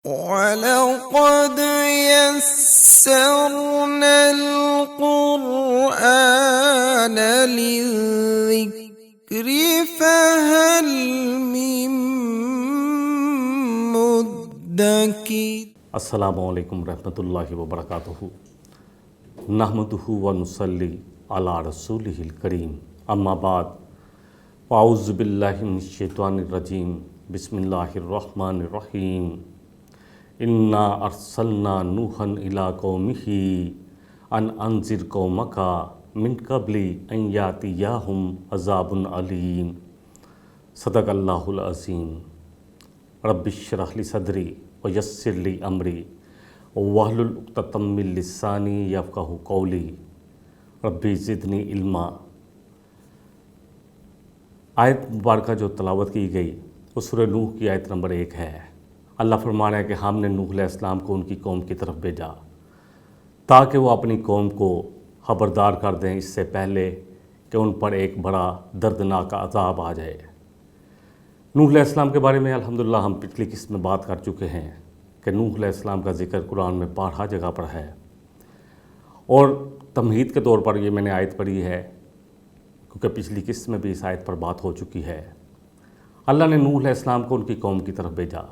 وَلَقَدْ يَسَّرْنَا الْقُرْآنَ لِلذِّكْرِ فَهَلْ مِن مُّدَّكِرٍ۔ السلام علیکم ورحمۃ اللہ وبرکاتہ۔ نحمدہ ونصلی علی رسولہ الکریم، اما بعد، اعوذ باللہ من الشیطان الرجیم، بسم اللہ الرحمن الرحیم۔ انا ارسلنا نوحا الی قومہ ان انذر قومک من قبل ان یاتیہم عذاب علیم۔ صدق اللہ العظیم۔ رب اشرح لی صدری ویسر لی امری واحلل عقدۃ من لسانی یفقہوا قولی ربی زدنی علما۔ آیت مبارکہ جو تلاوت کی گئی وہ سورہ نوح کی آیت نمبر 1 ہے۔ اللہ فرما رہا ہے کہ ہم نے نوح علیہ السلام کو ان کی قوم کی طرف بھیجا تاکہ وہ اپنی قوم کو خبردار کر دیں اس سے پہلے کہ ان پر ایک بڑا دردناک عذاب آ جائے۔ نوح علیہ السلام کے بارے میں الحمدللہ ہم پچھلی قسط میں بات کر چکے ہیں کہ نوح علیہ السلام کا ذکر قرآن میں 12 جگہ پر ہے، اور تمہید کے طور پر یہ میں نے آیت پڑھی ہے کیونکہ پچھلی قسط میں بھی اس آیت پر بات ہو چکی ہے۔ اللہ نے نوح علیہ السلام کو ان کی قوم کی طرف بھیجا۔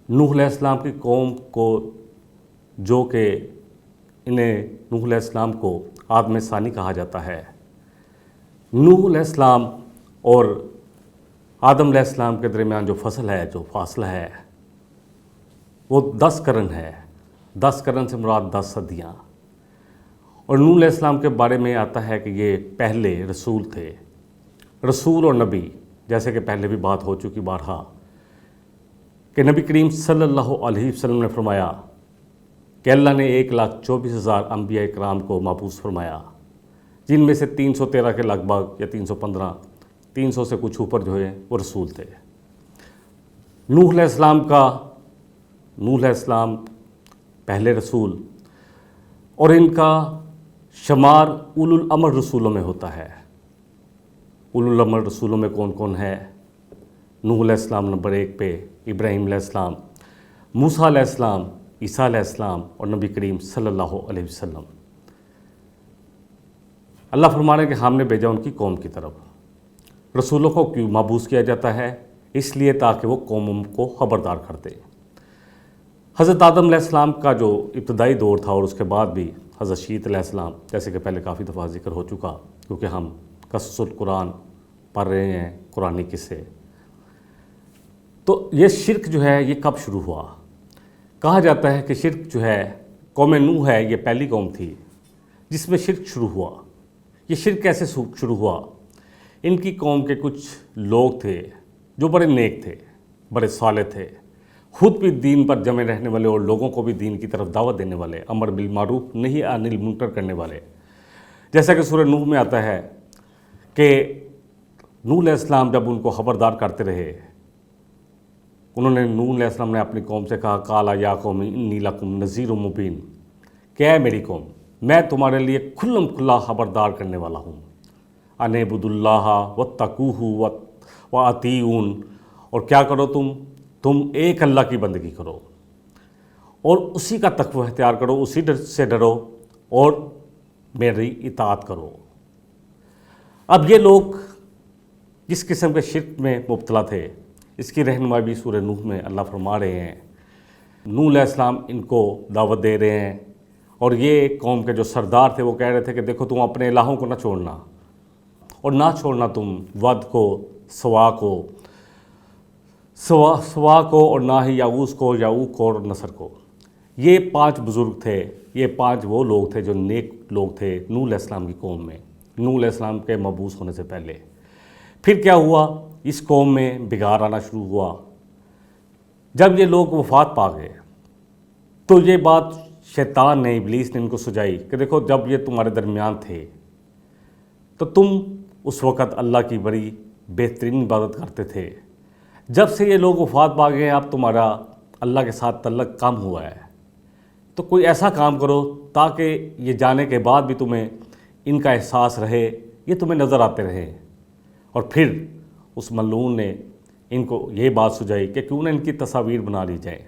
نوح علیہ السلام کی قوم کو جو کہ انہیں نوح علیہ السلام کو آدم ثانی کہا جاتا ہے۔ نوح علیہ السلام اور آدم علیہ السلام کے درمیان جو فصل ہے، جو فاصلہ ہے، وہ 10 قرن ہے۔ 10 قرن سے مراد 10 صدیاں۔ اور نوح علیہ السلام کے بارے میں آتا ہے کہ یہ پہلے رسول تھے، رسول اور نبی، جیسے کہ پہلے بھی بات ہو چکی بارہا کہ نبی کریم صلی اللہ علیہ وسلم نے فرمایا کہ اللہ نے 1,24,000 انبیاء کرام کو مبعوث فرمایا، جن میں سے 313 کے لگ بھگ یا 315، 300 سے کچھ اوپر جو ہے وہ رسول تھے۔ نوح علیہ السلام پہلے رسول، اور ان کا شمار اولو الامر رسولوں میں ہوتا ہے۔ اولو الامر رسولوں میں کون کون ہے؟ نوح علیہ السلام نمبر 1 پہ، ابراہیم علیہ السلام، موسیٰ علیہ السلام، عیسیٰ علیہ السلام اور نبی کریم صلی اللہ علیہ وسلم۔ اللہ فرما رہے ہیں کہ ہم نے بھیجا ان کی قوم کی طرف۔ رسولوں کو کیوں مبعوث کیا جاتا ہے؟ اس لیے تاکہ وہ قوموں کو خبردار کر دے۔ حضرت آدم علیہ السلام کا جو ابتدائی دور تھا اور اس کے بعد بھی حضرت شیت علیہ السلام، جیسے کہ پہلے کافی دفعہ ذکر ہو چکا کیونکہ ہم قصص القرآن پڑھ رہے ہیں، قرآنی قصے۔ تو یہ شرک جو ہے یہ کب شروع ہوا؟ کہا جاتا ہے کہ شرک جو ہے، قوم نوح ہے، یہ پہلی قوم تھی جس میں شرک شروع ہوا۔ یہ شرک کیسے شروع ہوا؟ ان کی قوم کے کچھ لوگ تھے جو بڑے نیک تھے، بڑے صالح تھے، خود بھی دین پر جمے رہنے والے اور لوگوں کو بھی دین کی طرف دعوت دینے والے، امر بالمعروف نہی عن المنکر کرنے والے۔ جیسا کہ سورہ نوح میں آتا ہے کہ نوح علیہ السلام جب ان کو خبردار کرتے رہے، نوح علیہ السلام نے اپنی قوم سے کہا قال یا قوم انی لکم نذیر مبین، کہ اے میری قوم، میں تمہارے لیے کھلم کھلا خبردار کرنے والا ہوں۔ ان اعبدوا اللہ واتقوہ واطیعون، اور کیا کرو تم ایک اللہ کی بندگی کرو اور اسی کا تقوی اختیار کرو، اسی سے ڈرو اور میری اطاعت کرو۔ اب یہ لوگ جس قسم کے شرک میں مبتلا تھے، اس کی رہنمائی بھی سورہ نوح میں اللہ فرما رہے ہیں۔ نوح علیہ السلام ان کو دعوت دے رہے ہیں، اور یہ قوم کے جو سردار تھے وہ کہہ رہے تھے کہ دیکھو تم اپنے الہوں کو نہ چھوڑنا، اور نہ چھوڑنا تم ود کو، سوا کو اور نہ ہی یعوث کو، یعوق کو اور نصر کو۔ یہ 5 بزرگ تھے، یہ 5 وہ لوگ تھے جو نیک لوگ تھے نوح علیہ السلام کی قوم میں، نوح علیہ السلام کے مبعوث ہونے سے پہلے۔ پھر کیا ہوا؟ اس قوم میں بگاڑ آنا شروع ہوا۔ جب یہ لوگ وفات پا گئے تو یہ بات شیطان نے، ابلیس نے ان کو سجائی کہ دیکھو جب یہ تمہارے درمیان تھے تو تم اس وقت اللہ کی بڑی بہترین عبادت کرتے تھے، جب سے یہ لوگ وفات پا گئے اب تمہارا اللہ کے ساتھ تعلق کم ہوا ہے، تو کوئی ایسا کام کرو تاکہ یہ جانے کے بعد بھی تمہیں ان کا احساس رہے، یہ تمہیں نظر آتے رہے۔ اور پھر اس ملعون نے ان کو یہ بات سجائی کہ کیوں نہ ان کی تصاویر بنا لی جائے،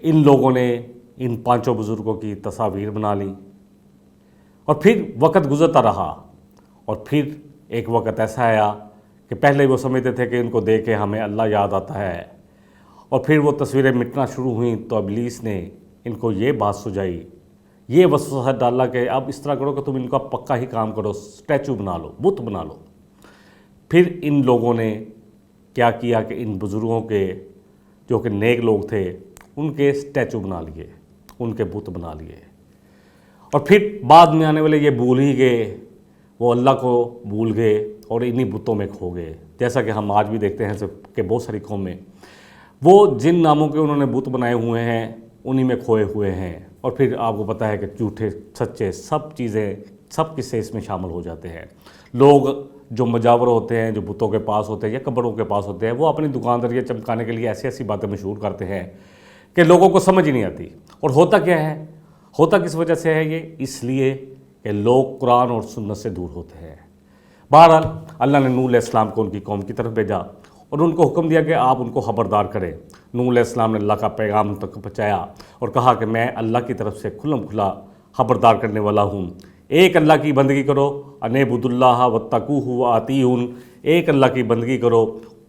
ان لوگوں نے ان پانچوں بزرگوں کی تصاویر بنا لی، اور پھر وقت گزرتا رہا، اور پھر ایک وقت ایسا آیا کہ پہلے وہ سمجھتے تھے کہ ان کو دیکھ کے ہمیں اللہ یاد آتا ہے، اور پھر وہ تصویریں مٹنا شروع ہوئیں تو ابلیس نے ان کو یہ بات سجائی، یہ وسوسہ ڈالا کہ اب اس طرح کرو کہ تم ان کا پکا ہی کام کرو، اسٹیچو بنا لو، بت بنا لو۔ پھر ان لوگوں نے کیا کیا کہ ان بزرگوں کے جو کہ نیک لوگ تھے ان کے اسٹیچو بنا لیے، ان کے بت بنا لیے، اور پھر بعد میں آنے والے یہ بھول ہی گئے، وہ اللہ کو بھول گئے اور انہی بتوں میں کھو گئے۔ جیسا کہ ہم آج بھی دیکھتے ہیں کہ بہت ساری قومیں وہ جن ناموں کے انہوں نے بت بنائے ہوئے ہیں انہی میں کھوئے ہوئے ہیں، اور پھر آپ کو پتہ ہے کہ جھوٹے سچے سب چیزیں سب قصے اس میں شامل ہو جاتے ہیں۔ لوگ جو مجاور ہوتے ہیں، جو بتوں کے پاس ہوتے ہیں یا قبروں کے پاس ہوتے ہیں، وہ اپنی دکانداریاں چمکانے کے لیے ایسی ایسی باتیں مشہور کرتے ہیں کہ لوگوں کو سمجھ ہی نہیں آتی۔ اور ہوتا کیا ہے، ہوتا کس وجہ سے ہے یہ؟ اس لیے کہ لوگ قرآن اور سنت سے دور ہوتے ہیں۔ بہرحال اللہ نے نوح علیہ السلام کو ان کی قوم کی طرف بھیجا اور ان کو حکم دیا کہ آپ ان کو خبردار کریں۔ نوح علیہ السلام نے اللہ کا پیغام ان تک پہنچایا اور کہا کہ میں اللہ کی طرف سے کھلم کھلا خبردار کرنے والا ہوں، ایک اللہ کی بندگی کرو، انعبدوا اللہ واتقوہ واطیعون، ایک اللہ کی بندگی کرو،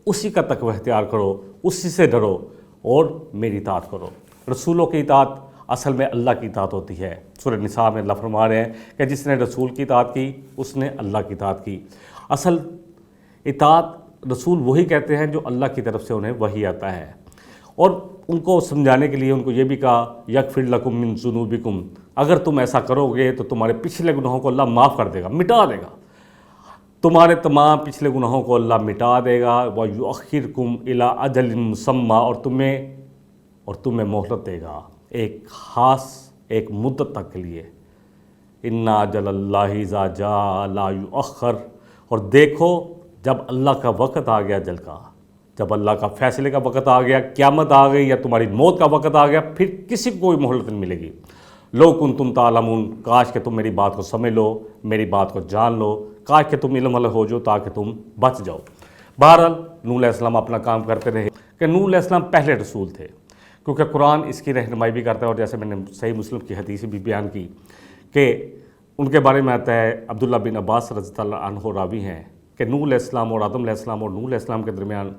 اسی کا تقوی اختیار کرو، اسی سے ڈرو اور میری اطاعت کرو۔ رسولوں کی اطاعت اصل میں اللہ کی اطاعت ہوتی ہے۔ سورہ نساء میں اللہ فرما رہے ہیں کہ جس نے رسول کی اطاعت کی اس نے اللہ کی اطاعت کی۔ اصل اطاعت رسول وہی کہتے ہیں جو اللہ کی طرف سے انہیں وحی آتا ہے، اور ان کو سمجھانے کے لیے ان کو یہ بھی کہا یغفر لکم من ذنوبکم، اگر تم ایسا کرو گے تو تمہارے پچھلے گناہوں کو اللہ معاف کر دے گا، مٹا دے گا، تمہارے پچھلے گناہوں کو اللہ مٹا دے گا، وَيُؤَخِّرْكُمْ إِلَىٰ أَجَلٍ مُّسَمًّى، اور تمہیں مہلت دے گا ایک خاص ایک مدت تک کے لیے۔ اِنَّ أَجَلَ اللَّهِ إِذَا جَاءَ لَا يُؤَخَّرُ، اور دیکھو جب اللہ کا وقت آ گیا اجل کا، جب اللہ کا فیصلے کا وقت آ گیا، قیامت آ گئی یا تمہاری موت کا وقت آ گیا، پھر کسی کو کوئی مہلت نہیں ملے گی۔ لو کنتم تعلمون، کاش کہ تم میری بات کو سمجھ لو، میری بات کو جان لو، کاش کہ تم علم والے ہو جو تاکہ تم بچ جاؤ۔ بہرحال نوح علیہ السلام اپنا کام کرتے رہے کہ نوح علیہ السلام پہلے رسول تھے، کیونکہ قرآن اس کی رہنمائی بھی کرتا ہے، اور جیسے میں نے صحیح مسلم کی حدیث بھی بیان کی کہ ان کے بارے میں آتا ہے، عبداللہ بن عباس رضی اللہ عنہ راوی ہیں کہ نوح علیہ السلام اور آدم علیہ السلام اور نوح علیہ السلام کے درمیان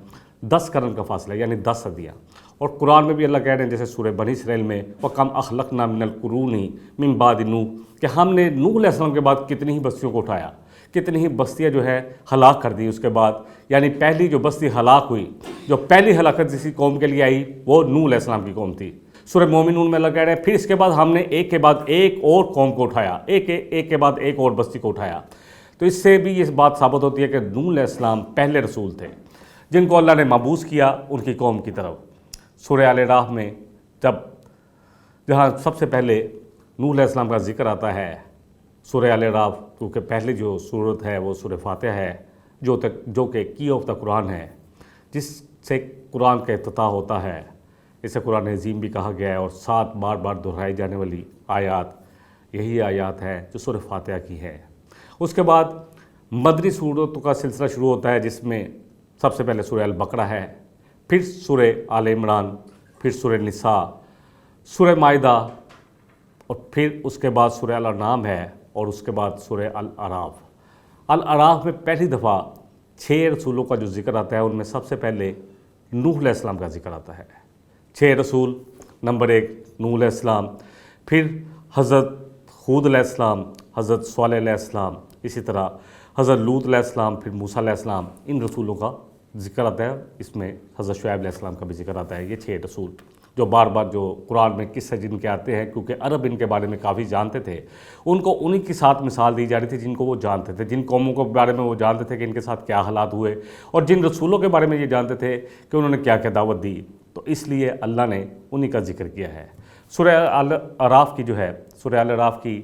10 قرن کا فاصلہ، یعنی 10 صدیاں۔ اور قرآن میں بھی اللہ کہہ رہے ہیں جیسے سورہ بنی اسرائیل میں وَكَمْ أَخْلَقْنَا مِنَ الْقُرُونِ مِن بَعْدِ نوح، کہ ہم نے نوح علیہ السلام کے بعد کتنی ہی بستیوں کو اٹھایا، کتنی ہی بستیاں جو ہے ہلاک کر دی اس کے بعد، یعنی پہلی جو بستی ہلاک ہوئی، جو پہلی ہلاکت جسی قوم کے لیے آئی وہ نوح علیہ السلام کی قوم تھی۔ سورہ مومنون میں اللہ کہہ رہے ہیں پھر اس کے بعد ہم نے ایک کے بعد ایک اور قوم کو اٹھایا، ایک کے بعد ایک اور بستی کو اٹھایا۔ تو اس سے بھی یہ بات ثابت ہوتی ہے کہ نوح علیہ السلام پہلے رسول تھے جن کو اللہ نے مبعوث کیا ان کی قوم کی طرف۔ سورہ آل اعراف میں جہاں سب سے پہلے نوح علیہ السلام کا ذکر آتا ہے، سورہ آل اعراف، کیونکہ پہلے جو سورت ہے وہ سورہ فاتحہ ہے جو کہ کی آف دا قرآن ہے، جس سے قرآن کا افتتاح ہوتا ہے۔ اسے قرآن عظیم بھی کہا گیا ہے، اور 7 بار بار دہرائی جانے والی آیات یہی آیات ہے جو سورہ فاتحہ کی ہے۔ اس کے بعد مدنی سورتوں کا سلسلہ شروع ہوتا ہے جس میں سب سے پہلے سورہ البقرہ ہے، پھر سورہ آل عمران، پھر سورہ نساء، سورہ مائدہ، اور پھر اس کے بعد سورہ الانعام ہے، اور اس کے بعد سورہ الاعراف۔ الاعراف میں پہلی دفعہ 6 رسولوں کا جو ذکر آتا ہے ان میں سب سے پہلے نوح علیہ السلام کا ذکر آتا ہے۔ 6 رسول، نمبر 1 نوح علیہ السلام، پھر حضرت ہود علیہ السلام، حضرت صالح علیہ السلام، اسی طرح حضرت لوط علیہ السلام، پھر موسیٰ علیہ السلام۔ ان رسولوں کا ذکر آتا ہے، اس میں حضرت شعیب علیہ السلام کا بھی ذکر آتا ہے۔ یہ 6 رسول جو بار بار جو قرآن میں قصے جن کے آتے ہیں، کیونکہ عرب ان کے بارے میں کافی جانتے تھے، ان کو انہی کے ساتھ مثال دی جا رہی تھی جن کو وہ جانتے تھے، جن قوموں کے بارے میں وہ جانتے تھے کہ ان کے ساتھ کیا حالات ہوئے، اور جن رسولوں کے بارے میں یہ جانتے تھے کہ انہوں نے کیا کیا دعوت دی، تو اس لیے اللہ نے انہی کا ذکر کیا ہے۔ سورہ الاعراف کی جو ہے، سورہ الاعراف کی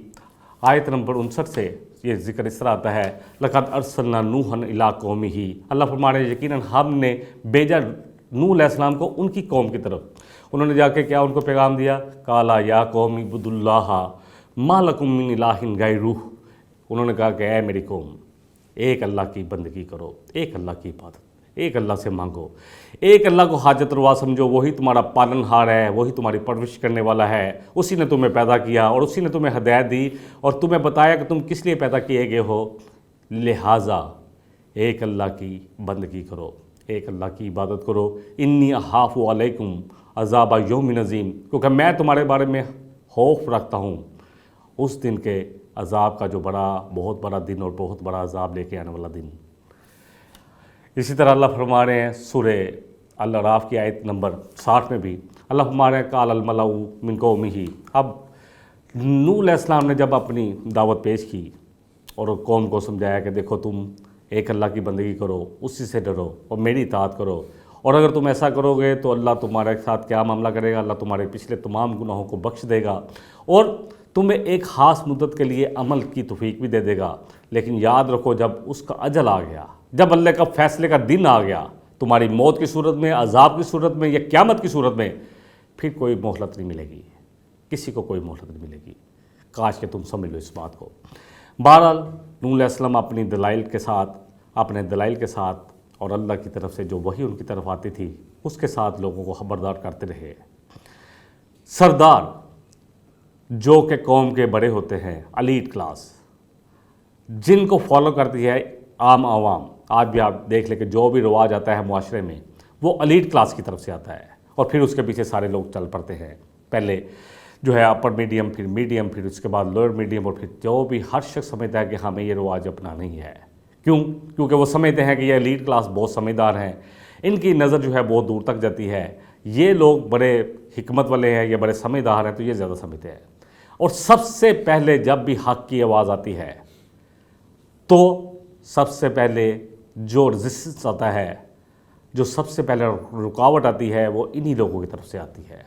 آیت نمبر 59 سے یہ ذکر اس طرح آتا ہے، لَقَدْ أَرْسَلْنَا نُوحًا إِلَىٰ قَوْمِهِ، اللہ فرما رہے ہیں یقیناً ہم نے بھیجا نوح علیہ السلام کو ان کی قوم کی طرف۔ انہوں نے جا کے کیا ان کو پیغام دیا، قَالَ يَا قَوْمِ اعْبُدُوا اللَّهَ مَا لَكُم مِّنْ إِلَٰهٍ غَيْرُهُ، انہوں نے کہا کہ اے میری قوم، ایک اللہ کی بندگی کرو، ایک اللہ کی عبادت، ایک اللہ سے مانگو، ایک اللہ کو حاجت روا سمجھو، وہی تمہارا پالن ہار ہے، وہی تمہاری پرورش کرنے والا ہے، اسی نے تمہیں پیدا کیا اور اسی نے تمہیں ہدایت دی اور تمہیں بتایا کہ تم کس لیے پیدا کیے گئے ہو، لہٰذا ایک اللہ کی بندگی کرو، ایک اللہ کی عبادت کرو۔ انی اخاف علیکم عذاب یوم عظیم، کیونکہ میں تمہارے بارے میں خوف رکھتا ہوں اس دن کے عذاب کا، جو بہت بڑا دن اور بہت بڑا عذاب لے کے آنے والا دن۔ اسی طرح اللہ فرما رہے ہیں سورہ الاعراف کی آیت نمبر 60 میں بھی اللہ فرما رہے ہیں قال الملأ من قومہ۔ اب نوح علیہ السلام نے جب اپنی دعوت پیش کی اور قوم کو سمجھایا کہ دیکھو تم ایک اللہ کی بندگی کرو، اسی سے ڈرو اور میری اطاعت کرو، اور اگر تم ایسا کرو گے تو اللہ تمہارے ساتھ کیا معاملہ کرے گا، اللہ تمہارے پچھلے تمام گناہوں کو بخش دے گا اور تمہیں ایک خاص مدت کے لیے عمل کی توفیق بھی دے دے گا، لیکن یاد رکھو جب اس کا اجل آ گیا، جب اللہ کا فیصلے کا دن آ گیا، تمہاری موت کی صورت میں، عذاب کی صورت میں یا قیامت کی صورت میں، پھر کوئی مہلت نہیں ملے گی، کسی کو کوئی مہلت نہیں ملے گی۔ کاش کہ تم سمجھ لو اس بات کو۔ بہرحال نوح علیہ السلام اپنے دلائل کے ساتھ اور اللہ کی طرف سے جو وحی ان کی طرف آتی تھی اس کے ساتھ لوگوں کو خبردار کرتے رہے۔ سردار جو کہ قوم کے بڑے ہوتے ہیں، ایلیٹ کلاس، جن کو فالو کرتی ہے عام عوام، آج بھی آپ دیکھ لیں کہ جو بھی رواج آتا ہے معاشرے میں وہ ایلیٹ کلاس کی طرف سے آتا ہے اور پھر اس کے پیچھے سارے لوگ چل پڑتے ہیں۔ پہلے جو ہے اپر میڈیم، پھر میڈیم، پھر اس کے بعد لوئر میڈیم، اور پھر جو بھی ہر شخص سمجھتا ہے کہ ہمیں یہ رواج اپنانا ہی ہے۔ کیونکہ وہ سمجھتے ہیں کہ یہ ایلیٹ کلاس بہت سمجھدار ہیں، ان کی نظر جو ہے بہت دور تک جاتی ہے، یہ لوگ بڑے حکمت والے ہیں، یہ بڑے سمجھدار ہیں، تو یہ زیادہ سمجھتے ہیں۔ اور سب سے پہلے جب بھی حق کی آواز آتی ہے تو سب سے پہلے جو ریزسٹنس آتا ہے، جو سب سے پہلے رکاوٹ آتی ہے، وہ انہی لوگوں کی طرف سے آتی ہے۔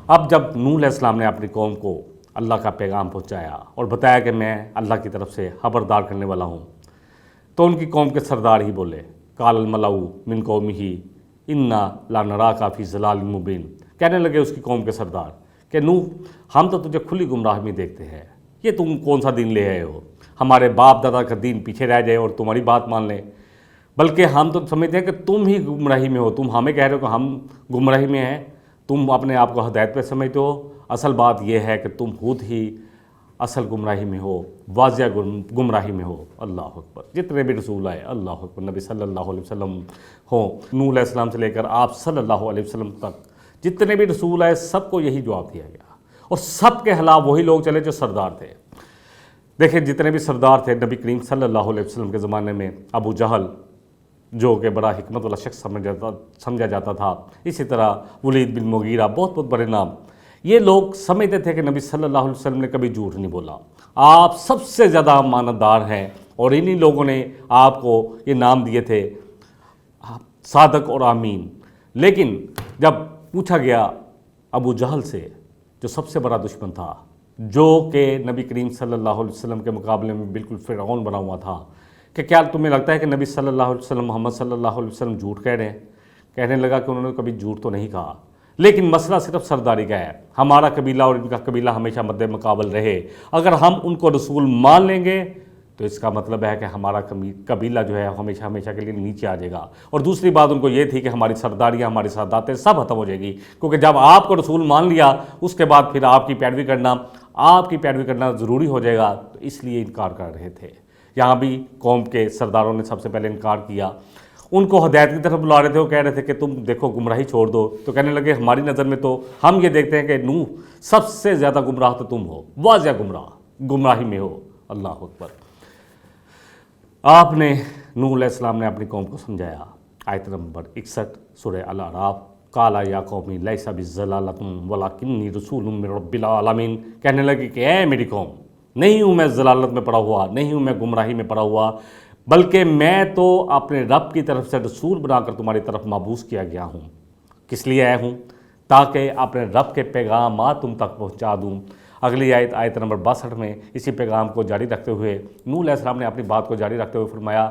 اب جب نوح علیہ السلام نے اپنی قوم کو اللہ کا پیغام پہنچایا اور بتایا کہ میں اللہ کی طرف سے خبردار کرنے والا ہوں، تو ان کی قوم کے سردار ہی بولے قال الملأ من قومہ انا لنراک فی ضلال مبین، کہنے لگے اس کی قوم کے سردار کہ نوح ہم تو تجھے کھلی گمراہی میں دیکھتے ہیں، یہ تم کون سا دین لے آئے ہو، ہمارے باپ دادا کا دین پیچھے رہ جائے اور تمہاری بات مان لیں، بلکہ ہم تو سمجھتے ہیں کہ تم ہی گمراہی میں ہو، تم ہمیں کہہ رہے ہو کہ ہم گمراہی میں ہیں، تم اپنے آپ کو ہدایت پہ سمجھتے ہو، اصل بات یہ ہے کہ تم خود ہی اصل گمراہی میں ہو، واضح گمراہی میں ہو۔ اللہ اکبر۔ جتنے بھی رسول آئے، اللہ اکبر، نبی صلی اللہ علیہ وسلم ہوں، نوح علیہ السلام سے لے کر آپ صلی اللہ علیہ وسلم تک جتنے بھی رسول آئے سب کو یہی جواب دیا گیا، اور سب کے خلاف وہی لوگ چلے جو سردار تھے۔ دیکھیں جتنے بھی سردار تھے نبی کریم صلی اللہ علیہ وسلم کے زمانے میں، ابو جہل جو کہ بڑا حکمت والا شخص سمجھا جاتا تھا، اسی طرح ولید بن مغیرہ، بہت بہت بڑے نام، یہ لوگ سمجھتے تھے کہ نبی صلی اللہ علیہ وسلم نے کبھی جھوٹ نہیں بولا، آپ سب سے زیادہ امانت دار ہیں، اور انہی لوگوں نے آپ کو یہ نام دیے تھے صادق اور امین۔ لیکن جب پوچھا گیا ابو جہل سے، جو سب سے بڑا دشمن تھا، جو کہ نبی کریم صلی اللہ علیہ وسلم کے مقابلے میں بالکل فرعون بنا ہوا تھا، کہ کیا تمہیں لگتا ہے کہ نبی صلی اللہ علیہ وسلم، محمد صلی اللہ علیہ وسلم جھوٹ کہہ رہے ہیں؟ کہنے لگا کہ انہوں نے کبھی جھوٹ تو نہیں کہا، لیکن مسئلہ صرف سرداری کا ہے، ہمارا قبیلہ اور ان کا قبیلہ ہمیشہ مد مقابل رہے، اگر ہم ان کو رسول مان لیں گے تو اس کا مطلب ہے کہ ہمارا قبیلہ جو ہے ہمیشہ ہمیشہ کے لیے نیچے آ جائے گا، اور دوسری بات ان کو یہ تھی کہ ہماری سرداریاں، ہماری ساداتیں سب ختم ہو جائے گی، کیونکہ جب آپ کو رسول مان لیا اس کے بعد پھر آپ کی پیروی کرنا ضروری ہو جائے گا، تو اس لیے انکار کر رہے تھے۔ یہاں بھی قوم کے سرداروں نے سب سے پہلے انکار کیا، ان کو ہدایت کی طرف بلا رہے تھے، وہ کہہ رہے تھے کہ تم دیکھو گمراہی چھوڑ دو، تو کہنے لگے ہماری نظر میں تو ہم یہ دیکھتے ہیں کہ نوح سب سے زیادہ گمراہ تو تم ہو، واضح گمراہی میں ہو۔ اللہ اکبر۔ آپ نے نوح علیہ السلام نے اپنی قوم کو سمجھایا۔ آیت نمبر 61 سورہ الاعراف، قال یا قوم لیس بضلالۃ ولکنی رسول من رب العالمین، کہنے لگے کہ اے میری قوم، نہیں ہوں میں ضلالت میں پڑا ہوا، نہیں ہوں میں گمراہی میں پڑا ہوا، بلکہ میں تو اپنے رب کی طرف سے رسول بنا کر تمہاری طرف مبعوث کیا گیا ہوں۔ کس لیے آیا ہوں؟ تاکہ اپنے رب کے پیغامات تم تک پہنچا دوں۔ اگلی آیت نمبر 62 میں اسی پیغام کو جاری رکھتے ہوئے نوح علیہ السلام نے اپنی بات کو جاری رکھتے ہوئے فرمایا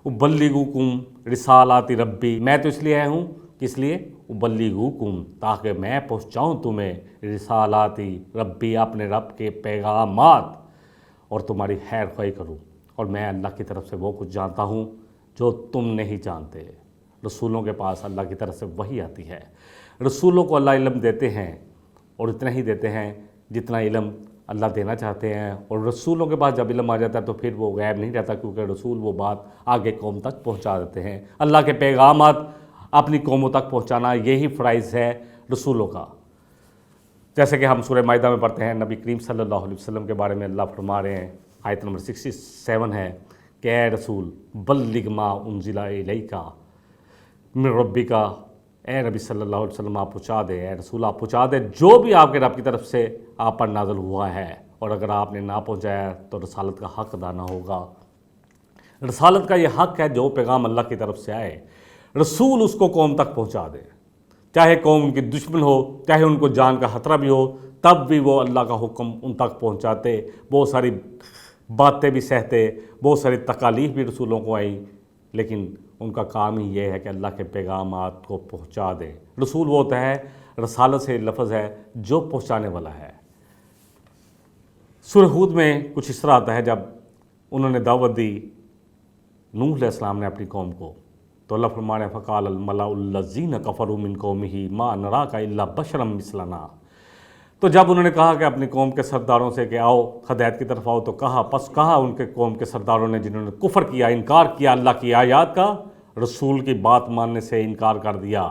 ابلغکم رسالات ربی، میں تو اس لیے آیا ہوں، کس لیے؟ ابلغکم، تاکہ میں پہنچاؤں تمہیں رسالات ربی، اپنے رب کے پیغامات، اور تمہاری خیر خواہی کروں، اور میں اللہ کی طرف سے وہ کچھ جانتا ہوں جو تم نہیں جانتے۔ رسولوں کے پاس اللہ کی طرف سے وحی آتی ہے، رسولوں کو اللہ علم دیتے ہیں اور اتنا ہی دیتے ہیں جتنا علم اللہ دینا چاہتے ہیں، اور رسولوں کے پاس جب علم آ جاتا ہے تو پھر وہ غائب نہیں رہتا، کیونکہ رسول وہ بات آگے قوم تک پہنچا دیتے ہیں۔ اللہ کے پیغامات اپنی قوموں تک پہنچانا یہی فرائض ہے رسولوں کا۔ جیسے کہ ہم سورہ مائدہ میں پڑھتے ہیں، نبی کریم صلی اللہ علیہ وسلم کے بارے میں اللہ فرما رہے ہیں، آیت نمبر 67 ہے کہ اے رسول بلغ ما انزل الیک من ربک، اے نبی صلی اللہ علیہ وسلم آپ پہنچا دے، اے رسول آپ پہنچا دے جو بھی آپ کے رب کی طرف سے آپ پر نازل ہوا ہے، اور اگر آپ نے نہ پہنچایا تو رسالت کا حق ادا نہ ہوگا۔ رسالت کا یہ حق ہے، جو پیغام اللہ کی طرف سے آئے رسول اس کو قوم تک پہنچا دے، چاہے قوم ان کی دشمن ہو، چاہے ان کو جان کا خطرہ بھی ہو، تب بھی وہ اللہ کا حکم ان تک پہنچاتے، بہت ساری باتیں بھی سہتے، بہت ساری تکالیف بھی رسولوں کو آئیں، لیکن ان کا کام ہی یہ ہے کہ اللہ کے پیغامات کو پہنچا دے۔ رسول وہ ہوتا ہے، رسالت سے لفظ ہے جو پہنچانے والا ہے۔ سورہ ہود میں کچھ اس طرح آتا ہے، جب انہوں نے دعوت دی نوح علیہ السلام نے اپنی قوم کو، تو اللہ فرمانے فقال الملأ الذین کفروا من قومہ ما نراک الا بشرا مثلنا، تو جب انہوں نے کہا کہ اپنی قوم کے سرداروں سے کہ آؤ ہدایت کی طرف آؤ، تو کہا ان کے قوم کے سرداروں نے، جنہوں نے کفر کیا، انکار کیا اللہ کی آیات کا، رسول کی بات ماننے سے انکار کر دیا،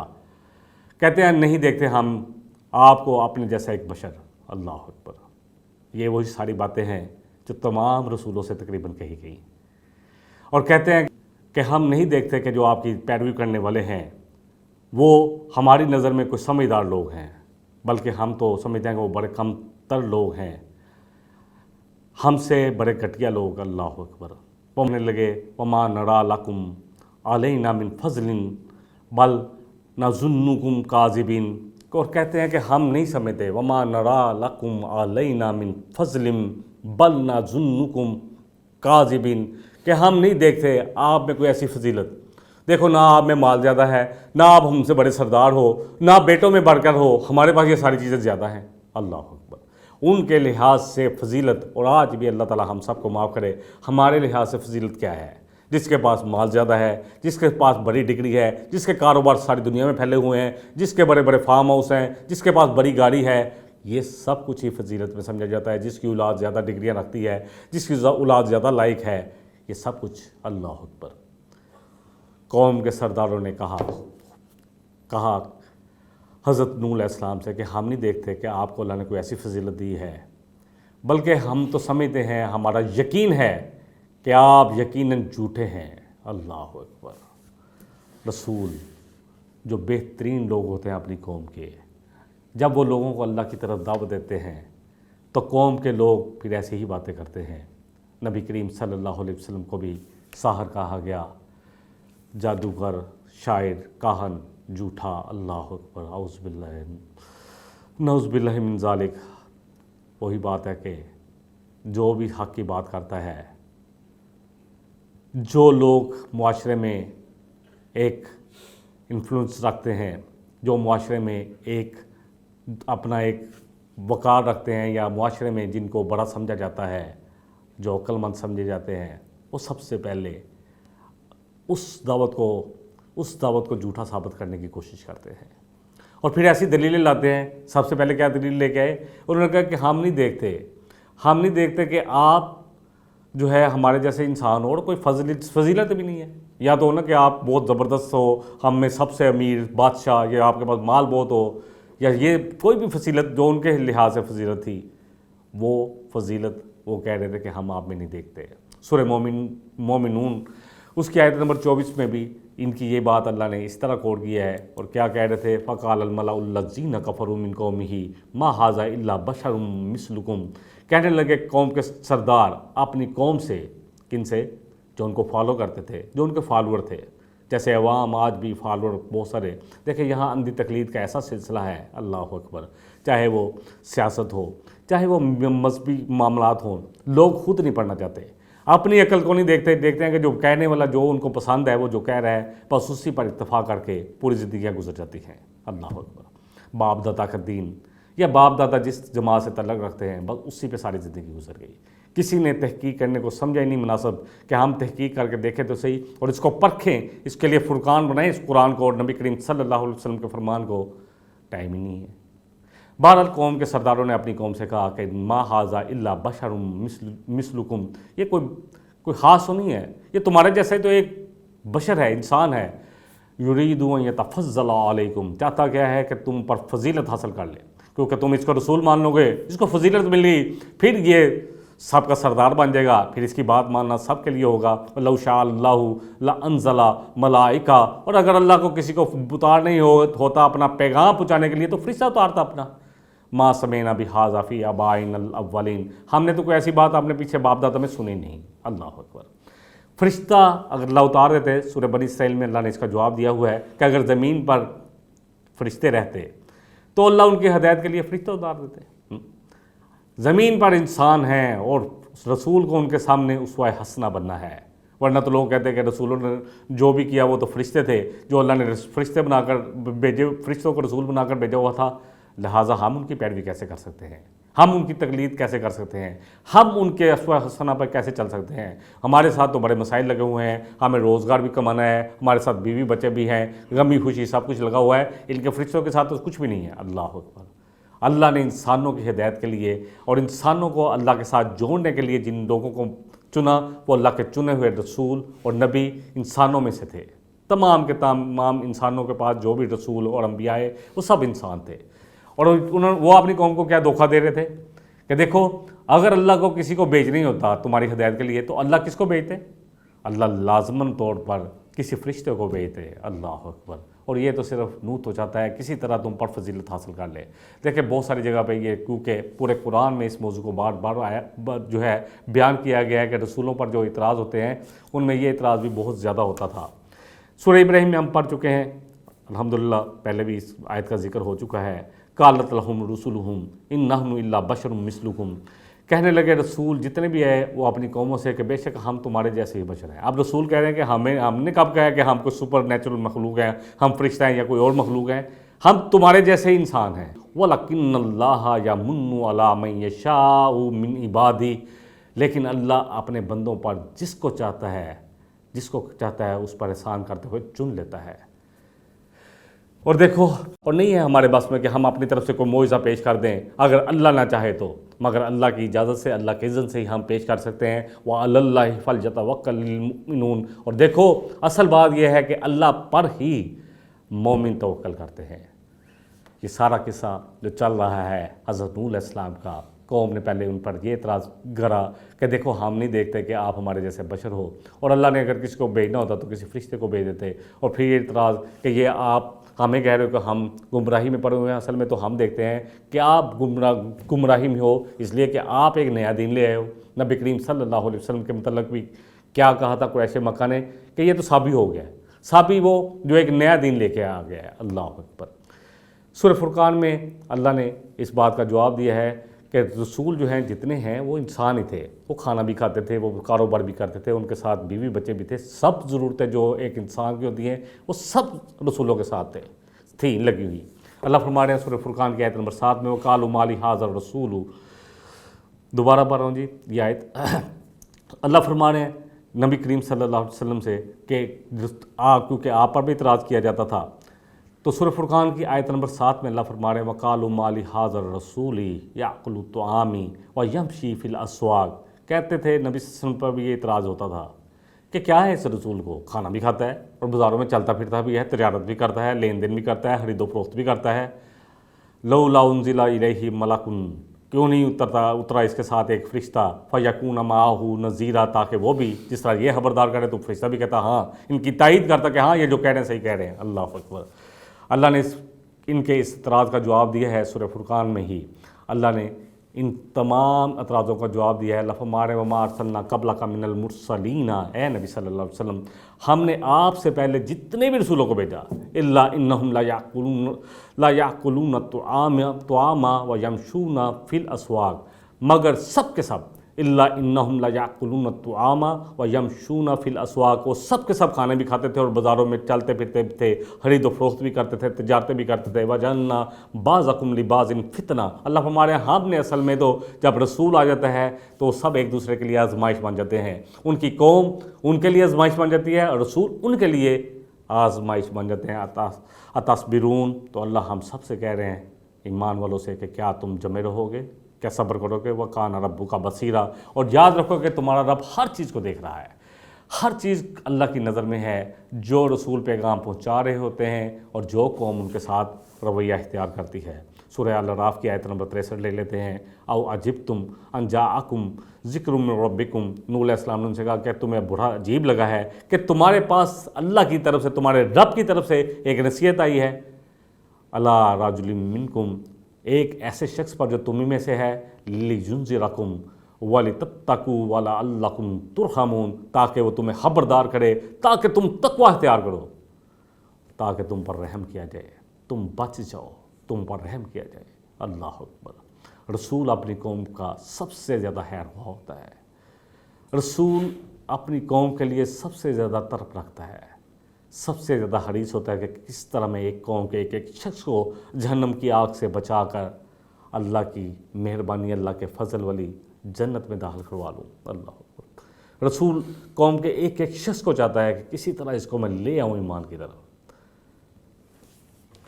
کہتے ہیں نہیں دیکھتے ہم آپ کو اپنے جیسا ایک بشر۔ اللہ اکبر، یہ وہی ساری باتیں ہیں جو تمام رسولوں سے تقریباً کہی گئی، اور کہتے ہیں کہ ہم نہیں دیکھتے کہ جو آپ کی پیروی کرنے والے ہیں وہ ہماری نظر میں کوئی سمجھدار لوگ ہیں، بلکہ ہم تو سمجھتے ہیں کہ وہ بڑے کم تر لوگ ہیں، ہم سے بڑے گھٹیا لوگ۔ اللہ اکبر، پڑھنے لگے وما نرا لکم علینا من فضل بل نظنکم کاذبین، اور کہتے ہیں کہ ہم نہیں سمجھتے وما نرا لکم علینا من فضل بل نظنکم کاذبین، کہ ہم نہیں دیکھتے آپ میں کوئی ایسی فضیلت، دیکھو نہ آپ میں مال زیادہ ہے، نہ آپ ہم سے بڑے سردار ہو، نہ بیٹوں میں بڑھ کر ہو، ہمارے پاس یہ ساری چیزیں زیادہ ہیں۔ اللہ اکبر، ان کے لحاظ سے فضیلت، اور آج بھی اللہ تعالی ہم سب کو معاف کرے، ہمارے لحاظ سے فضیلت کیا ہے؟ جس کے پاس مال زیادہ ہے، جس کے پاس بڑی ڈگری ہے، جس کے کاروبار ساری دنیا میں پھیلے ہوئے ہیں، جس کے بڑے بڑے فارم ہاؤس ہیں، جس کے پاس بڑی گاڑی ہے، یہ سب کچھ ہی فضیلت میں سمجھا جاتا ہے۔ جس کی اولاد زیادہ ڈگریاں رکھتی ہے، جس کی اولاد زیادہ لائق ہے، یہ سب کچھ۔ اللہ اکبر، قوم کے سرداروں نے کہا حضرت نوح علیہ السلام سے کہ ہم نہیں دیکھتے کہ آپ کو اللہ نے کوئی ایسی فضیلت دی ہے، بلکہ ہم تو سمجھتے ہیں، ہمارا یقین ہے کہ آپ یقیناً جھوٹے ہیں۔ اللہ اکبر، رسول جو بہترین لوگ ہوتے ہیں اپنی قوم کے، جب وہ لوگوں کو اللہ کی طرف دعوت دیتے ہیں تو قوم کے لوگ پھر ایسی ہی باتیں کرتے ہیں۔ نبی کریم صلی اللہ علیہ وسلم کو بھی ساحر کہا گیا، جادوگر، شاعر، کاہن، جھوٹا۔ اللہ اکبر، نعوذ باللہ من ذالک۔ وہی بات ہے کہ جو بھی حق کی بات کرتا ہے، جو لوگ معاشرے میں ایک انفلوئنس رکھتے ہیں، جو معاشرے میں اپنا ایک وقار رکھتے ہیں، یا معاشرے میں جن کو بڑا سمجھا جاتا ہے، جو عقل مند سمجھے جاتے ہیں، وہ سب سے پہلے اس دعوت کو جھوٹا ثابت کرنے کی کوشش کرتے ہیں، اور پھر ایسی دلیلیں لاتے ہیں۔ سب سے پہلے کیا دلیل لے کے آئے؟ انہوں نے کہا کہ ہم نہیں دیکھتے کہ آپ جو ہے ہمارے جیسے انسان ہو، اور کوئی فضیلت بھی نہیں ہے، یا تو نا کہ آپ بہت زبردست ہو، ہم میں سب سے امیر بادشاہ، یا آپ کے پاس مال بہت ہو، یا یہ کوئی بھی فضیلت جو ان کے لحاظ سے فضیلت تھی، وہ فضیلت وہ کہہ رہے تھے کہ ہم آپ میں نہیں دیکھتے۔ سورہ مومنون اس کی آیت نمبر 24 میں بھی ان کی یہ بات اللہ نے اس طرح کوٹ کیا ہے، اور کیا کہہ رہے تھے؟ فقال الملأ الذین کفروا من قومہ ما ھذا الا بشر مثلکم، کہنے لگے قوم کے سردار اپنی قوم سے، کن سے؟ جو ان کو فالو کرتے تھے، جو ان کے فالوور تھے، جیسے عوام آج بھی فالوور بہت سارے، دیکھیں یہاں اندھی تقلید کا ایسا سلسلہ ہے۔ اللہ اکبر، چاہے وہ سیاست ہو، چاہے وہ مذہبی معاملات ہوں، لوگ خود نہیں پڑھنا چاہتے، اپنی عقل کو نہیں دیکھتے ہیں کہ جو کہنے والا جو ان کو پسند ہے وہ جو کہہ رہا ہے، بس اسی پر اتفاق کر کے پوری زندگیاں گزر جاتی ہیں۔ اللہ اکبر، باپ دادا کا دین یا باپ دادا جس جماعت سے تعلق رکھتے ہیں بس اسی پہ ساری زندگی گزر گئی. کسی نے تحقیق کرنے کو سمجھا ہی نہیں مناسب کہ ہم تحقیق کر کے دیکھیں تو صحیح اور اس کو پرکھیں, اس کے لیے فرقان بنائیں اس قرآن کو اور نبی کریم صلی اللہ علیہ وسلم کے فرمان کو. ٹائم ہی نہیں ہے. بہرحال قوم کے سرداروں نے اپنی قوم سے کہا کہ ما ھذا الا بشر مثلکم, یہ کوئی خاص تو نہیں ہے, یہ تمہارے جیسے تو ایک بشر ہے, انسان ہے. یرید ان یتفضل علیکم, چاہتا کیا ہے کہ تم پر فضیلت حاصل کر لے, کیونکہ تم اس کو رسول مان لو گے, اس کو فضیلت مل گئی, پھر یہ سب کا سردار بن جائے گا, پھر اس کی بات ماننا سب کے لیے ہوگا. لو شاء اللہ لانزل ملائکہ, اور اگر اللہ کو کسی کو اتار نہیں ہوتا اپنا پیغام پہنچانے کے لیے تو فرشتہ اتارتا اپنا. ما سمعنا بہذا فی آبائنا الاولین, ہم نے تو کوئی ایسی بات اپنے پیچھے باپ دادا میں سنی نہیں. اللہ اکبر. فرشتہ اگر اللہ اتار دیتے, سورہ بنی اسرائیل میں اللہ نے اس کا جواب دیا ہوا ہے کہ اگر زمین پر فرشتے رہتے تو اللہ ان کی ہدایت کے لیے فرشتہ اتار دیتے. زمین پر انسان ہیں اور رسول کو ان کے سامنے اسوہ حسنہ بننا ہے, ورنہ تو لوگ کہتے ہیں کہ رسولوں نے جو بھی کیا وہ تو فرشتے تھے, جو اللہ نے فرشتے بنا کر بھیجے, فرشتوں کو رسول بنا کر بھیجا ہوا تھا, لہٰذا ہم ان کی پیروی کیسے کر سکتے ہیں, ہم ان کی تقلید کیسے کر سکتے ہیں, ہم ان کے اسوہ حسنہ پر کیسے چل سکتے ہیں. ہمارے ساتھ تو بڑے مسائل لگے ہوئے ہیں, ہمیں روزگار بھی کمانا ہے, ہمارے ساتھ بیوی بچے بھی ہیں, غمی خوشی سب کچھ لگا ہوا ہے, ان کے فرشتوں کے ساتھ تو کچھ بھی نہیں ہے. اللہ اکبر. اللہ نے انسانوں کی ہدایت کے لیے اور انسانوں کو اللہ کے ساتھ جوڑنے کے لیے جن لوگوں کو چنا وہ اللہ کے چنے ہوئے رسول اور نبی انسانوں میں سے تھے. تمام کے تمام انسانوں کے پاس جو بھی رسول اور انبیاء ہے وہ سب انسان تھے, اور وہ اپنی قوم کو کیا دھوکہ دے رہے تھے کہ دیکھو اگر اللہ کو کسی کو بھیج نہیں ہوتا تمہاری ہدایت کے لیے تو اللہ کس کو بھیجتے, اللہ لازماً طور پر کسی فرشتے کو بھیجتے. اللہ اکبر. اور یہ تو صرف نوح تو چاہتا ہے کسی طرح تم پر فضیلت حاصل کر لے. دیکھیں بہت ساری جگہ پہ یہ, کیونکہ پورے قرآن میں اس موضوع کو بار بار جو ہے بیان کیا گیا ہے کہ رسولوں پر جو اعتراض ہوتے ہیں ان میں یہ اعتراض بھی بہت زیادہ ہوتا تھا. سورہ ابراہیم میں ہم پڑھ چکے ہیں الحمدللہ, پہلے بھی اس آیت کا ذکر ہو چکا ہے. قالت لہم رسلہم ان نحن الا بشر مثلکم, کہنے لگے رسول جتنے بھی ہیں وہ اپنی قوموں سے کہ بے شک ہم تمہارے جیسے ہی بشر ہیں. اب رسول کہہ رہے ہیں کہ ہم نے کب کہا ہے کہ ہم کوئی سپر نیچرل مخلوق ہیں, ہم فرشتہ ہیں یا کوئی اور مخلوق ہیں, ہم تمہارے جیسے ہی انسان ہیں. وَلَكِنَّ اللَّهَ يَمُنُّ عَلَىٰ مَن يَشَاءُ مِنْ عِبَادِهِ, لیکن اللہ اپنے بندوں پر جس کو چاہتا ہے اس پر احسان کرتے ہوئے چن لیتا ہے. اور دیکھو, اور نہیں ہے ہمارے بس میں کہ ہم اپنی طرف سے کوئی معجزہ پیش کر دیں اگر اللہ نہ چاہے تو, مگر اللہ کی اجازت سے, اللہ کے اذن سے ہی ہم پیش کر سکتے ہیں. وَعَلَى اللَّهِ فَلْيَتَوَكَّلِ الْمُؤْمِنُونَ, اور دیکھو اصل بات یہ ہے کہ اللہ پر ہی مومن توکل کرتے ہیں. یہ سارا قصہ جو چل رہا ہے حضرت نوح علیہ السلام کا, قوم نے پہلے ان پر یہ اعتراض کرا کہ دیکھو ہم نہیں دیکھتے کہ آپ ہمارے جیسے بشر ہو, اور اللہ نے اگر کسی کو بھیجنا ہوتا تو کسی فرشتے کو بھیج دیتے. اور پھر یہ اعتراض کہ یہ آپ ہمیں کہہ رہے ہو کہ ہم گمراہی میں پڑے ہوئے ہیں, اصل میں تو ہم دیکھتے ہیں کہ آپ گمراہی میں ہو اس لیے کہ آپ ایک نیا دین لے آئے ہو. نبی کریم صلی اللہ علیہ وسلم کے متعلق بھی کیا کہا تھا قریش مکہ نے کہ یہ تو صحابی ہو گیا ہے, صحابی وہ جو ایک نیا دین لے کے آ گیا ہے. اللہ اکبر. سورہ فرقان میں اللہ نے اس بات کا جواب دیا ہے کہ رسول جو ہیں جتنے ہیں وہ انسان ہی تھے, وہ کھانا بھی کھاتے تھے, وہ کاروبار بھی کرتے تھے, ان کے ساتھ بیوی بچے بھی تھے, سب ضرورتیں جو ایک انسان کی ہوتی ہیں وہ سب رسولوں کے ساتھ تھیں لگی ہوئی. اللہ فرما رہے ہیں سورہ فرقان کی آیت نمبر 7 میں, وَقَالُوا مَا لِهَٰذَا الرَّسُولُ, دوبارہ پڑھ رہا ہوں جی یہ آیت. اللہ فرما رہے ہیں نبی کریم صلی اللہ علیہ وسلم سے کہ کیونکہ آپ پر بھی اعتراض کیا جاتا تھا, تو سورہ فرقان کی آیت نمبر 7 میں اللہ فرما رہے ہیں وَقَالُوا مَا لِهَٰذَا الرَّسُولِ يَأْكُلُ الطَّعَامِ وَيَمْشِي فِي الْأَسْوَاقِ, کہتے تھے نبی صلی اللہ علیہ وسلم پر بھی یہ اعتراض ہوتا تھا کہ کیا ہے اس رسول کو, کھانا بھی کھاتا ہے اور بازاروں میں چلتا پھرتا بھی ہے, تجارت بھی کرتا ہے, لین دین بھی کرتا ہے, خرید و فروخت بھی کرتا ہے. لَوْلَا أُنزِلَ إِلَيْهِ مَلَكٌ, کیوں نہیں اترا اس کے ساتھ ایک فرشتہ, فَيَكُونَ مَعَهُ نَذِيرًا, تاکہ وہ بھی جس طرح یہ خبردار کرے تو فرشتہ بھی کہتا ہاں, ان کی تائید کرتا کہ ہاں یہ جو کہہ رہے ہیں صحیح کہہ رہے ہیں. اللہ اکبر. اللہ نے ان کے اس اعتراض کا جواب دیا ہے سورہ فرقان میں ہی. اللہ نے ان تمام اعتراضوں کا جواب دیا ہے. اللہ فرما رہے وَمَا أَرْسَلْنَا قَبْلَكَ مِنَ الْمُرْسَلِينَ, اے نبی صلی اللہ علیہ وسلم ہم نے آپ سے پہلے جتنے بھی رسولوں کو بھیجا, إِلَّا إِنَّهُمْ لَا يَأْكُلُونَ الطَّعَامَ وَيَمْشُونَ فِي الْأَسْوَاقِ, مگر سب کے سب الا انہم لیاکلون الطعام ویمشون فی الاسواق، وہ سب کے سب کھانے بھی کھاتے تھے اور بازاروں میں چلتے پھرتے بھی تھے، خرید و فروخت بھی کرتے تھے، تجارتیں بھی کرتے تھے۔ وجعلنا بعضکم لبعض فتنہ، اللہ ہمارے ہم نے اصل میں تو جب رسول آ جاتا ہے تو سب ایک دوسرے کے لیے آزمائش بن جاتے ہیں، ان کی قوم ان کے لیے آزمائش بن جاتی ہے اور رسول ان کے لیے آزمائش بن جاتے ہیں۔ اتصبرون، تو اللہ ہم سب سے کہہ رہے ہیں ایمان والوں سے کہ کیا تم جمے رہو گے، کیا صبر کرو گے؟ وَكَانَ رَبُّكَ بَصِيرًا، اور یاد رکھو کہ تمہارا رب ہر چیز کو دیکھ رہا ہے، ہر چیز اللہ کی نظر میں ہے۔ جو رسول پیغام پہنچا رہے ہوتے ہیں اور جو قوم ان کے ساتھ رویہ اختیار کرتی ہے۔ سورہ الاعراف کی آیت نمبر 63 لے لیتے ہیں۔ او عجبتم ان جاءکم ذکر من ربکم، نوح علیہ السلام نے ان سے کہا کہ تمہیں برا عجیب لگا ہے کہ تمہارے پاس اللہ کی طرف سے، تمہارے رب کی طرف سے ایک نصیحت آئی ہے، علی رجل منکم، ایک ایسے شخص پر جو تمہیں میں سے ہے، لِيُنذِرَكُمْ وَلِتَتَّقُوا وَلَعَلَّكُمْ تُرْحَمُونَ، تاکہ وہ تمہیں خبردار کرے، تاکہ تم تقوی اختیار کرو، تاکہ تم پر رحم کیا جائے، تم بچ جاؤ، تم پر رحم کیا جائے۔ اللہ اکبر۔ رسول اپنی قوم کا سب سے زیادہ خیر خواہ ہوتا ہے، رسول اپنی قوم کے لیے سب سے زیادہ ترک رکھتا ہے، سب سے زیادہ حریص ہوتا ہے کہ کس طرح میں ایک قوم کے ایک شخص کو جہنم کی آگ سے بچا کر اللہ کی مہربانی، اللہ کے فضل والی جنت میں داخل کروا لوں۔ اللہ اکبر۔ رسول قوم کے ایک شخص کو چاہتا ہے کہ کسی طرح اس کو میں لے آؤں ایمان کی طرف۔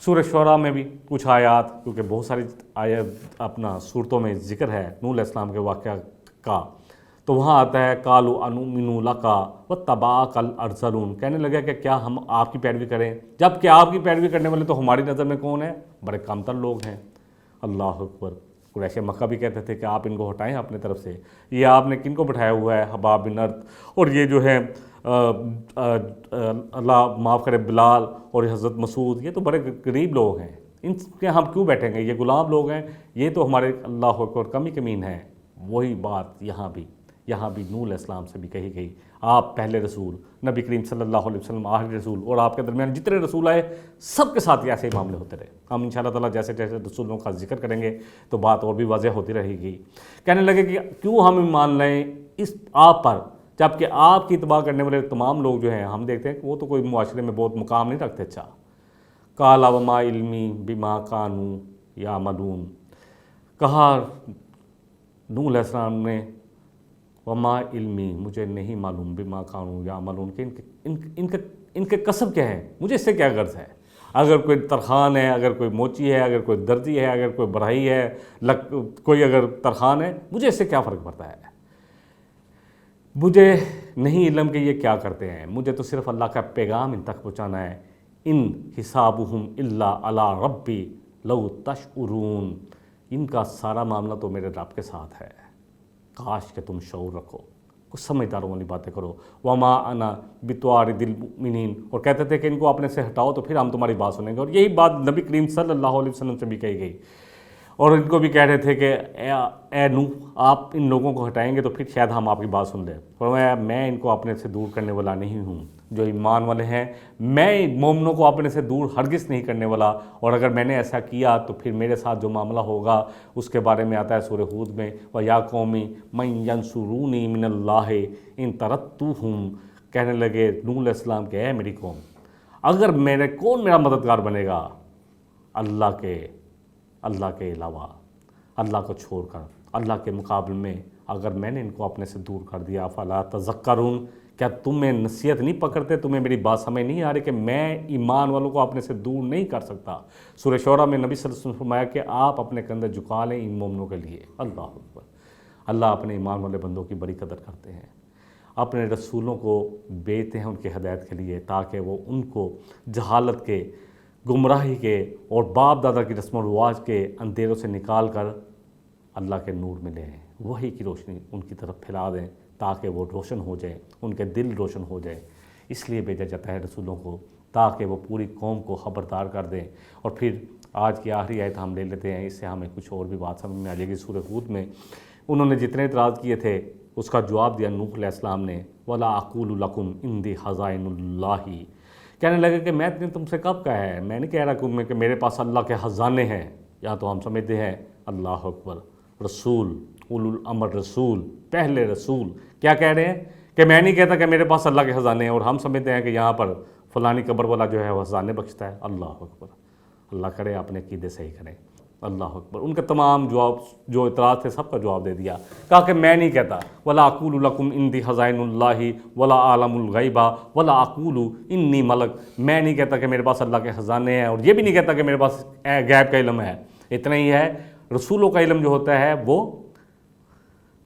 سورہ شعراء میں بھی کچھ آیات، کیونکہ بہت ساری آیات اپنا صورتوں میں ذکر ہے نوح علیہ السلام کے واقعہ کا، تو وہاں آتا ہے قالوا انؤمن لک واتبعک الارذلون، کہنے لگا کہ کیا ہم آپ کی پیروی کریں، جب کہ آپ کی پیروی کرنے والے تو ہماری نظر میں کون ہیں؟ بڑے کم تر لوگ ہیں۔ اللہ اکبر۔ قریش مکہ بھی کہتے تھے کہ آپ ان کو ہٹائیں اپنے طرف سے، یہ آپ نے کن کو بٹھایا ہوا ہے؟ حباب بن ارت، اور یہ جو ہے اللہ معاف کرے بلال اور حضرت مسعود، یہ تو بڑے غریب لوگ ہیں، ان کے ہم کیوں بیٹھیں گے؟ یہ غلام لوگ ہیں، یہ تو ہمارے اللہ اکبر کمی کمین ہیں۔ وہی بات یہاں بھی نوح علیہ السلام سے بھی کہی گئی، آپ پہلے رسول، نبی کریم صلی اللہ علیہ وسلم آخری رسول، اور آپ کے درمیان جتنے رسول آئے سب کے ساتھ ایسے ہی معاملے ہوتے رہے۔ ہم انشاءاللہ تعالیٰ جیسے جیسے رسولوں کا ذکر کریں گے تو بات اور بھی واضح ہوتی رہے گی۔ کہنے لگے کہ کیوں ہم ایمان لائیں اس آپ پر، جبکہ آپ کی اتباع کرنے والے تمام لوگ جو ہیں ہم دیکھتے ہیں کہ وہ تو کوئی معاشرے میں بہت مقام نہیں رکھتے۔ اچھا، قال وما علمی بما کانوا یعملون، کہا نوح علیہ السلام نے وما علمی، مجھے نہیں معلوم، بما کانوا یعملون، کہ ان کے کسب کیا ہے، مجھے اس سے کیا غرض ہے؟ اگر کوئی ترخان ہے، اگر کوئی موچی ہے، اگر کوئی درزی ہے، اگر کوئی بڑھائی ہے، کوئی اگر ترخان ہے، مجھے اس سے کیا فرق پڑتا ہے؟ مجھے نہیں علم کہ یہ کیا کرتے ہیں، مجھے تو صرف اللہ کا پیغام ان تک پہنچانا ہے۔ ان حسابہم الا علی ربی لو تشعرون، ان کا سارا معاملہ تو میرے رب کے ساتھ ہے، کاش کہ تم شعور رکھو، کچھ سمجھداروں والی باتیں کرو۔ وما انا بطارد المؤمنین، اور کہتے تھے کہ ان کو اپنے سے ہٹاؤ تو پھر ہم تمہاری بات سنیں گے، اور یہی بات نبی کریم صلی اللہ علیہ وسلم سے بھی کہی گئی، اور ان کو بھی کہہ رہے تھے کہ اے نوح، آپ ان لوگوں کو ہٹائیں گے تو پھر شاید ہم آپ کی بات سن لیں۔ فرمایا میں ان کو اپنے سے دور کرنے والا نہیں ہوں، جو ایمان والے ہیں میں مومنوں کو اپنے سے دور ہرگز نہیں کرنے والا، اور اگر میں نے ایسا کیا تو پھر میرے ساتھ جو معاملہ ہوگا اس کے بارے میں آتا ہے سورہ ہود میں، وَيَا قَوْمِ مَن يَنصُرُونِي مِنَ اللَّهِ إِن طَرَدتُّهُمْ، کہنے لگے نوح علیہ السلام کہ اے میری قوم، اگر کون میرا مددگار بنے گا اللہ کے علاوہ، اللہ کو چھوڑ کر، اللہ کے مقابل میں اگر میں نے ان کو اپنے سے دور کر دیا، فلا تذکرون، کیا تمہیں نصیحت نہیں پکڑتے؟ تمہیں میری بات سمجھ نہیں آ رہی کہ میں ایمان والوں کو اپنے سے دور نہیں کر سکتا؟ سورہ شعراء میں نبی صلی اللہ علیہ وسلم نے فرمایا کہ آپ اپنے کندھے جھکا لیں ان مومنوں کے لیے۔ اللہ اکبر۔ اللہ اپنے ایمان والے بندوں کی بڑی قدر کرتے ہیں، اپنے رسولوں کو بھیجتے ہیں ان کی ہدایت کے لیے، تاکہ وہ ان کو جہالت کے، گمراہی کے اور باپ دادا کی رسم و رواج کے اندھیروں سے نکال کر اللہ کے نور میں لے آئیں، وحی کی روشنی ان کی طرف پھیلا دیں، تاکہ وہ روشن ہو جائیں، ان کے دل روشن ہو جائے۔ اس لیے بھیجا جاتا ہے رسولوں کو، تاکہ وہ پوری قوم کو خبردار کر دیں۔ اور پھر آج کی آخری آیت ہم لے لیتے ہیں، اس سے ہمیں کچھ اور بھی بات سمجھ میں آ جائے گی۔ سورہ ہود میں انہوں نے جتنے اعتراض کیے تھے اس کا جواب دیا نوح علیہ السلام نے، وَلَا أَقُولُ لَكُمْ عِنْدِي خَزَائِنُ اللَّهِ، کہنے لگے کہ میں نے تم سے کب کہا ہے، میں نہیں کہہ رہا کہ میرے پاس اللہ کے خزانے ہیں، یا تو ہم سمجھتے ہیں اللہ اکبر، رسول اولو الامر رسول، پہلے رسول کیا کہہ رہے ہیں کہ میں نہیں کہتا کہ میرے پاس اللہ کے خزانے ہیں اور ہم سمجھتے ہیں کہ یہاں پر فلانی قبر والا جو ہے وہ خزانے بخشتا ہے۔ اللہ اکبر، اللہ کرے اپنے عقیدے صحیح کریں۔ اللہ اکبر، ان کے تمام جواب جو اعتراض تھے سب کا جواب دے دیا، کہا کہ میں نہیں کہتا ولا اقول لکم عندی خزائن اللہ ولا عالم الغیب ولا اقول انی ملک، میں نہیں کہتا کہ میرے پاس اللہ کے خزانے ہیں اور یہ بھی نہیں کہتا کہ میرے پاس غیب کا علم ہے۔ اتنا ہی ہے، رسولوں کا علم جو ہوتا ہے وہ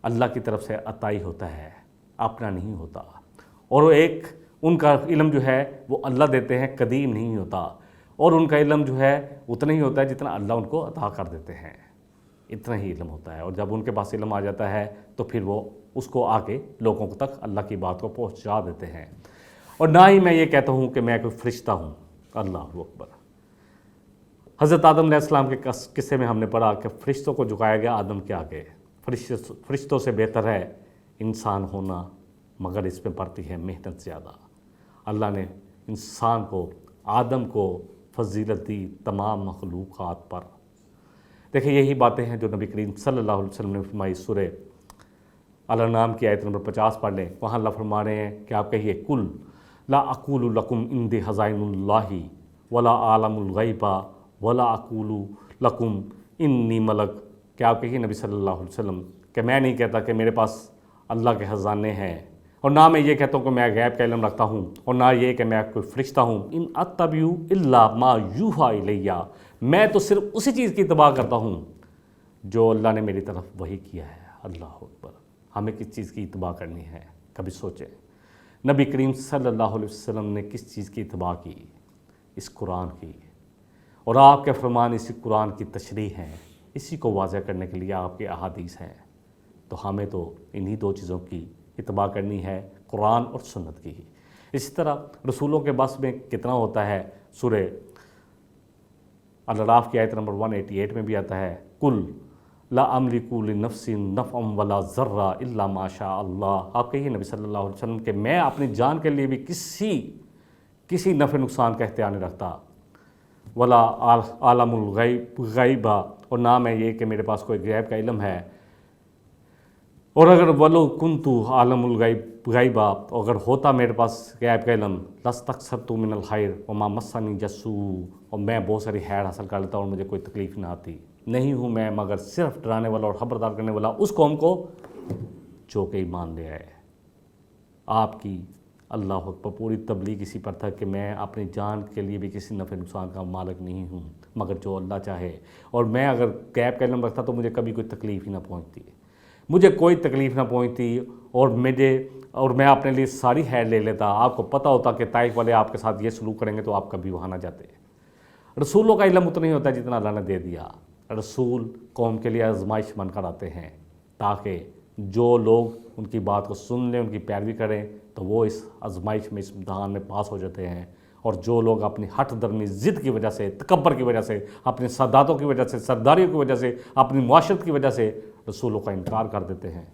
اللہ کی طرف سے عطائی ہوتا ہے، اپنا نہیں ہوتا، اور ایک ان کا علم جو ہے وہ اللہ دیتے ہیں، قدیم نہیں ہوتا، اور ان کا علم جو ہے اتنا ہی ہوتا ہے جتنا اللہ ان کو عطا کر دیتے ہیں، اتنا ہی علم ہوتا ہے، اور جب ان کے پاس علم آ جاتا ہے تو پھر وہ اس کو آ کے لوگوں تک اللہ کی بات کو پہنچا دیتے ہیں۔ اور نہ ہی میں یہ کہتا ہوں کہ میں کوئی فرشتہ ہوں۔ اللہ اکبر۔ حضرت آدم علیہ السلام کے قصے میں ہم نے پڑھا کہ فرشتوں کو جھکایا گیا آدم کے آگے، فرشتوں سے بہتر ہے انسان ہونا، مگر اس میں پڑتی ہے محنت زیادہ۔ اللہ نے انسان کو، آدم کو فضیلت دی تمام مخلوقات پر۔ دیکھیں یہی باتیں ہیں جو نبی کریم صلی اللہ علیہ وسلم نے فرمائی۔ سورہ الانعام کی آیت نمبر 50 پڑھ لیں، وہاں اللہ فرما رہے ہیں کہ آپ کہیے کل لا اقول لکم عندی خزائن اللہ ولا عالم الغیب ولا اقول لکم انی ملک، کہ آپ کہیے نبی صلی اللہ علیہ وسلم کہ میں نہیں کہتا کہ میرے پاس اللہ کے خزانے ہیں، اور نہ میں یہ کہتا ہوں کہ میں غیب کا علم رکھتا ہوں، اور نہ یہ کہ میں کوئی فرشتہ ہوں۔ ان اتبع الا ما یوحی الیہ، میں تو صرف اسی چیز کی اتباع کرتا ہوں جو اللہ نے میری طرف وحی کیا ہے۔ اللہ اکبر۔ ہمیں کس چیز کی اتباع کرنی ہے؟ کبھی سوچیں نبی کریم صلی اللہ علیہ وسلم نے کس چیز کی اتباع کی؟ اس قرآن کی، اور آپ کے فرمان اسی قرآن کی تشریح ہیں، اسی کو واضح کرنے کے لیے آپ کے احادیث ہیں۔ تو ہمیں تو انہی دو چیزوں کی اتباع کرنی ہے، قرآن اور سنت کی۔ اسی طرح رسولوں کے بس میں کتنا ہوتا ہے، سورہ الاعراف کی آیت نمبر 188 میں بھی آتا ہے کل لا املک لنفسی نفعا ولا ضرا الا ما شاء اللہ۔ آپ کہیے نبی صلی اللہ علیہ وسلم کہ میں اپنی جان کے لیے بھی کسی نفع نقصان کا اختیار نہیں رکھتا، ولا عالم الغیب، اور نہ میں یہ کہ میرے پاس کوئی غیب کا علم ہے، اور اگر ولو کنتو عالم الغیب، اگر ہوتا میرے پاس غیب کا علم لاستکثرت من الخیر وما مسنی السوء، اور میں بہت ساری خیر حاصل کر لیتا اور مجھے کوئی تکلیف نہ آتی۔ نہیں ہوں میں مگر صرف ڈرانے والا اور خبردار کرنے والا اس قوم کو جو کہ ایمان لے آئے۔ آپ کی اللہ اکبر پوری تبلیغ اسی پر تھا کہ میں اپنی جان کے لیے بھی کسی نفع نقصان کا مالک نہیں ہوں مگر جو اللہ چاہے، اور میں اگر غیب کا علم رکھتا تو مجھے کبھی کوئی تکلیف ہی نہ پہنچتی، مجھے کوئی تکلیف نہ پہنچتی، اور میں اپنے لیے ساری خیر لے لیتا۔ آپ کو پتہ ہوتا کہ طائف والے آپ کے ساتھ یہ سلوک کریں گے تو آپ کبھی وہاں نہ جاتے۔ رسولوں کا علم اتنا ہی ہوتا ہے جتنا اللہ نے دے دیا۔ رسول قوم کے لیے آزمائش بن کر آتے ہیں تاکہ جو لوگ ان کی بات کو سن لیں، ان کی پیروی کریں، تو وہ اس آزمائش میں، اس امتحان میں پاس ہو جاتے ہیں، اور جو لوگ اپنی ہٹ درمی ضد کی وجہ سے، تکبر کی وجہ سے، اپنے ساداتوں کی وجہ سے، سرداریوں کی وجہ سے، اپنی معاشرت کی وجہ سے رسولوں کا انکار کر دیتے ہیں،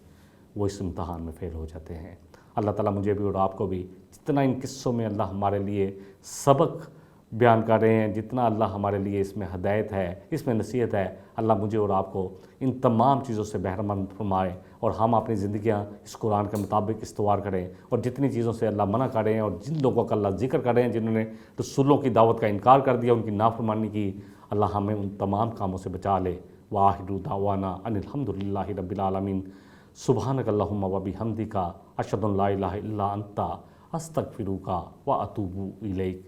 وہ اس امتحان میں فیل ہو جاتے ہیں۔ اللہ تعالیٰ مجھے بھی اور آپ کو بھی، جتنا ان قصوں میں اللہ ہمارے لیے سبق بیان کر رہے ہیں، جتنا اللہ ہمارے لیے اس میں ہدایت ہے، اس میں نصیحت ہے، اللہ مجھے اور آپ کو ان تمام چیزوں سے بہرمند فرمائے، اور ہم اپنی زندگیاں اس قرآن کے مطابق استوار کریں، اور جتنی چیزوں سے اللہ منع کریں اور جن لوگوں کا اللہ ذکر کریں جنہوں نے رسولوں کی دعوت کا انکار کر دیا، ان کی نافرمانی کی، اللہ ہمیں ان تمام کاموں سے بچا لے۔ وآخر دعوانا ان الحمد للہ رب العالمین۔ سبحانک اللہم وبحمدک، اشہد ان لا الہ الا انت، استغفرک واتوب الیک۔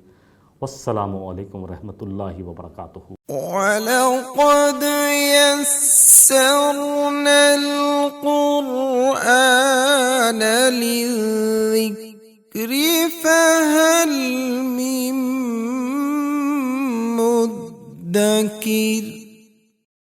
والسلام علیکم ورحمۃ اللہ وبرکاتہ۔ وَلَقَدْ يَسَّرْنَا الْقُرْآنَ لِلذِّكْرِ فَهَلْ مِن مُّدَّكِرٍ